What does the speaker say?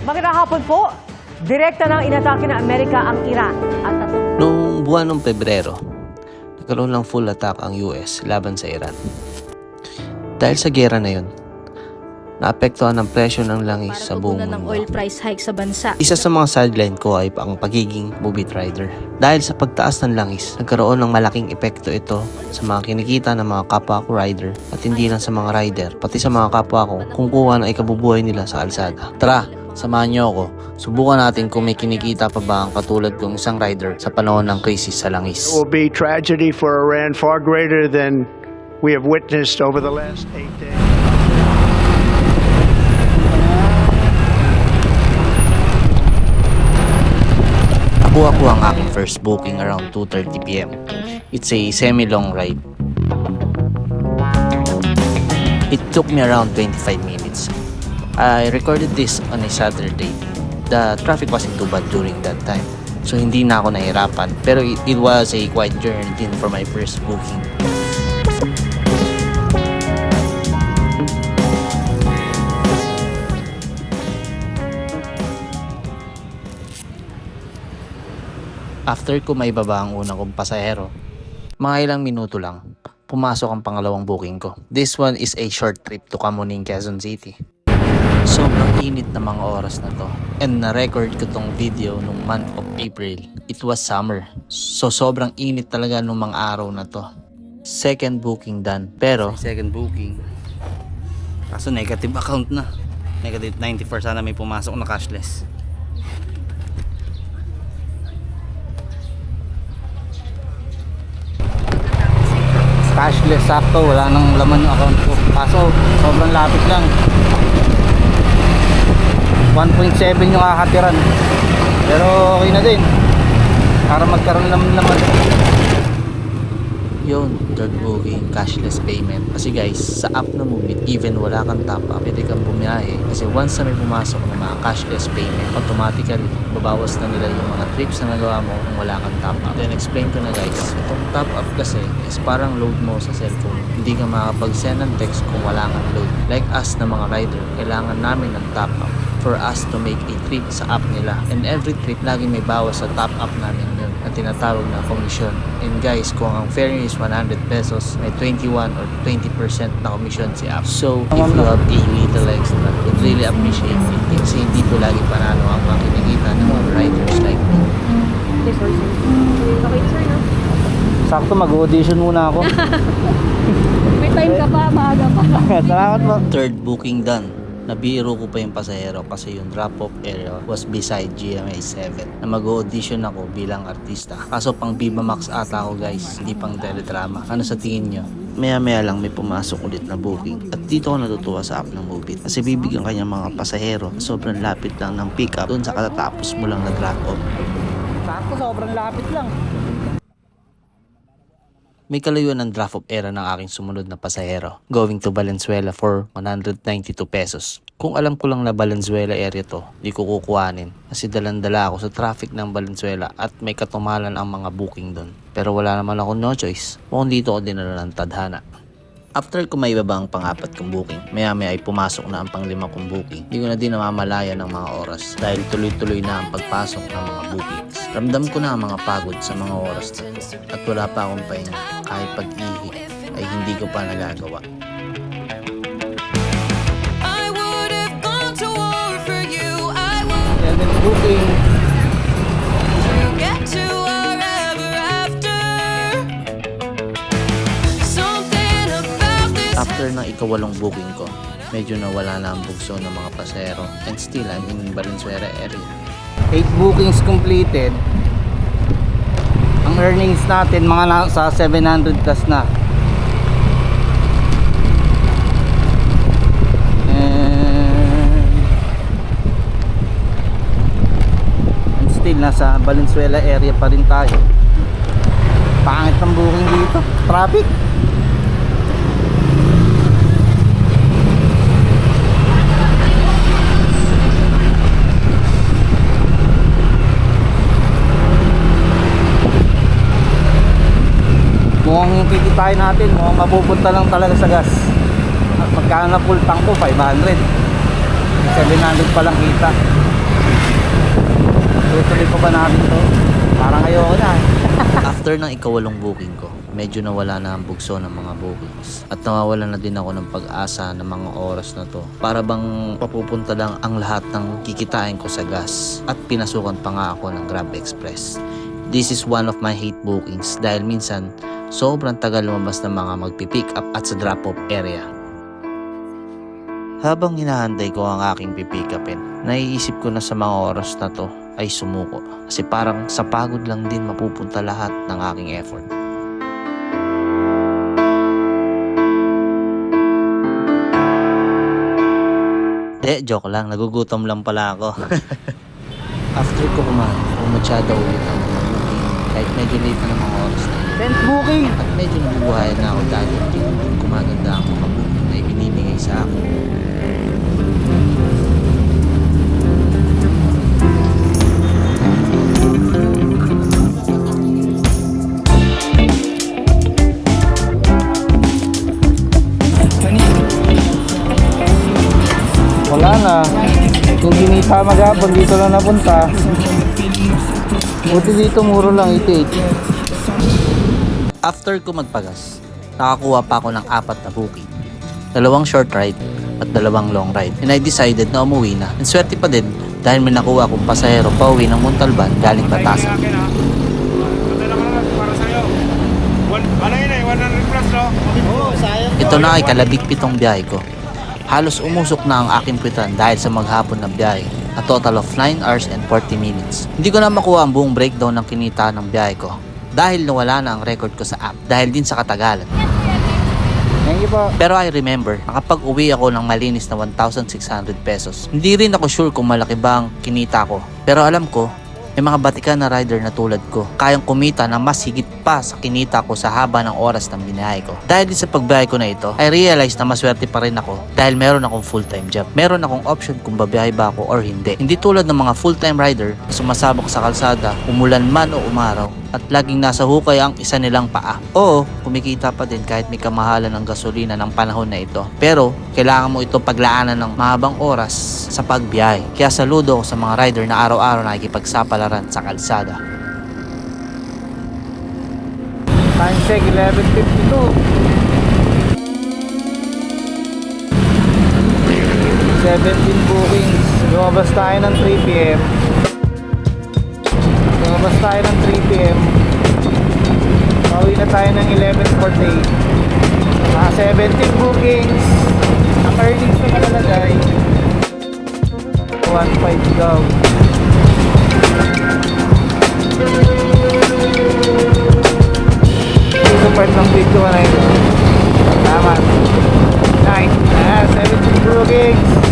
Magandang hapon po. Direkta nang inatake ng Amerika ang Iran at Noong buwan ng Pebrero, nagkaroon ng full attack ang US laban sa Iran. Dahil sa gera na yun, naapektuhan ang presyo ng langis sa buong ng mundo. oil price hike sa bansa. Isa sa mga sideline ko ay ang pagiging movie rider. Dahil sa pagtaas ng langis, nagkaroon ng malaking epekto ito sa mga kinikita ng mga kapwa ko rider at hindi lang sa mga rider, pati sa mga kapwa ko kung kuha na ikabubuhay nila sa kalsada. Tara, samahan niyo ako. Subukan natin kung may kinikita pa ba ang katulad kong isang rider sa panahon ng krisis sa langis. It will be tragedy for Iran far greater than we have witnessed over the last 8 days. Nakuha ko ang aking first booking around 2:30 PM. It's a semi-long ride. It took me around 25 minutes. I recorded this on a Saturday. The traffic wasn't too bad during that time. So hindi na ako nahirapan. Pero it was a quiet journey din for my first booking. After ko maibaba ang unang kong pasahero, mga ilang minuto lang, pumasok ang pangalawang booking ko. This one is a short trip to Camuning, Quezon City. Sobrang init na mga oras na to. And na-record ko tong video nung month of April. It was summer. So sobrang init talaga nung mga araw na to. Second booking done. Pero Second booking. Kaso negative account na. Negative 94, sana may pumasok na cashless. Cashless, sakto, wala nang laman yung account ko. Kaso sobrang lapit lang. 1.7 yung kakatiran. Pero okay na din. Para magkaroon naman. yun, third booking, cashless payment. Kasi guys, sa app na Move It, even wala kang top up, pwede kang bumiyahe. Kasi once na may pumasok ng mga cashless payment, automatically, babawas na nila yung mga trips na nagawa mo kung wala kang top up. Then explain ko na guys, itong top up kasi is parang load mo sa cellphone. Hindi ka makapag-send ng text kung wala kang load. Like us na mga rider, kailangan namin ng top up for us to make a trip sa app nila. And every trip, lagi may bawas sa top up namin yun na tinatawag na commission. And guys, kung ang fare is 100 pesos, may 21 or 20% na commission si app. So, if you have a little extra, would really appreciate it. Kasi hindi po lagi panalo ang mga kinikita ng mga riders like me. Okay, sir, no? Sakto, mag-audition muna ako. May time ka pa, maaga pa. Salamat po. Third booking done. Nabiro ko pa yung pasahero kasi yung drop-off area was beside GMA 7 na mag-audition ako bilang artista. Kaso pang Viva Max ata ako guys, hindi pang teledrama. Ano sa tingin nyo? Maya-maya lang may pumasok ulit na booking. At dito ako natutuwa sa app ng Move It kasi bibigyan kanya mga pasahero sobrang lapit lang ng pick-up doon sa katatapos mo lang na drop-off. Sakto, sobrang lapit lang. May kalayuan ng drop-off era ng aking sumunod na pasahero going to Valenzuela for 192 pesos. Kung alam ko lang na Valenzuela area to, di ko kukuhanin kasi dalandala ako sa traffic ng Valenzuela at may katumalan ang mga booking doon. Pero wala naman ako no choice, mukhang dito ako dinala ng tadhana. After ko maibaba ang pang-apat kong booking, maya-maya ay pumasok na ang pang-lima kong booking. Hindi ko na din namamalaya ng mga oras dahil tuloy-tuloy na ang pagpasok ng mga bookings. Ramdam ko na ang mga pagod sa mga oras na ito at wala pa akong pahinga. Kahit pag-ihi ay hindi ko pa nagagawa. I would have gone to war for you. I would 11th booking. get to our ever after. Something about this. After ng ikawalong booking ko, medyo nawala na ang bugso ng mga pasahero and still I'm in Valenzuela area. 8 bookings completed. Ang earnings natin mga nasa 700 plus na. And still nasa Valenzuela area pa rin tayo. Pangit ang booking dito. Traffic. Mukhang yung kikitain natin, mukhang mapupunta lang talaga sa gas. At magkano na full tank ko? 500. 700 pa lang kita. Tutuloy pa ba natin to? Parang ayoko na. After ng ikawalong booking ko, medyo nawala na ang bugso ng mga bookings. At nawawalan na din ako ng pag-asa ng mga oras na to. Para bang papupunta lang ang lahat ng kikitain ko sa gas. At pinasukan pa nga ako ng Grab Express. This is one of my hate bookings dahil minsan sobrang tagal lumabas ng mga magpipick up at sa drop-off area. Habang hinahantay ko ang aking pipick upin, naiisip ko na sa mga oras na to ay sumuko. Kasi parang sa pagod lang din mapupunta lahat ng aking effort. Joke lang, nagugutom lang pala ako. After ko kumain, pumatsada ulit ang mga booking kahit medyo late na ng mga oras na yun. 10th booking! At medyo nabubuhay na ako dahil hindi gumaganda ang mga booking na ibinibigay sa akin. Wala na. Kung ginita maghapon, dito lang napunta. Buti dito, muro lang, 88. After ko magpagas, nakakuha pa ako ng 4 na booking. 2 short ride at 2 long ride. And I decided na umuwi na. And swerte pa din dahil may nakuha akong pasahero pa uwi ng Montalban galing Batasan. Ito na ay kalabig 7 biyahe ko. Halos umusok na ang aking puwitan dahil sa maghapon na biyahe. A total of 9 hours and 40 minutes. Hindi ko na makuha ang buong breakdown ng kinita ng biyahe ko dahil nawala na ang record ko sa app dahil din sa katagalan. Thank you po. Pero I remember, nakapag-uwi ako ng malinis na 1,600 pesos. Hindi rin ako sure kung malaki ba ang kinita ko. Pero alam ko, may mga batikan na rider na tulad ko, kayang kumita na mas higit pa sa kinita ko sa haba ng oras ng binahe ko. Dahil din sa pagbiyahe ko na ito, I realized na maswerte pa rin ako dahil meron akong full-time job. Meron akong option kung babiyahe ba ako or hindi. Hindi tulad ng mga full-time rider na sumasabak sa kalsada, umulan man o umaraw, at laging nasa hukay ang isa nilang paa. Oo, kumikita pa din kahit may kamahalan ng gasolina ng panahon na ito. Pero, kailangan mo ito paglaanan ng mahabang oras sa pagbiyahe. Kaya saludo ako sa mga rider na araw-araw nakikipagsapalaran sa kalsada. Time check, 11:52. 17 bookings. Lumabas tayo ng 3 p.m. Lumabas tayo ng 3 p.m. Pauwi na tayo ng 11:48. Mga 17 bookings. Ang earnings na nakalagay 1.5 daw. Ito part ng video na ito. Tama. 9. 17 bookings.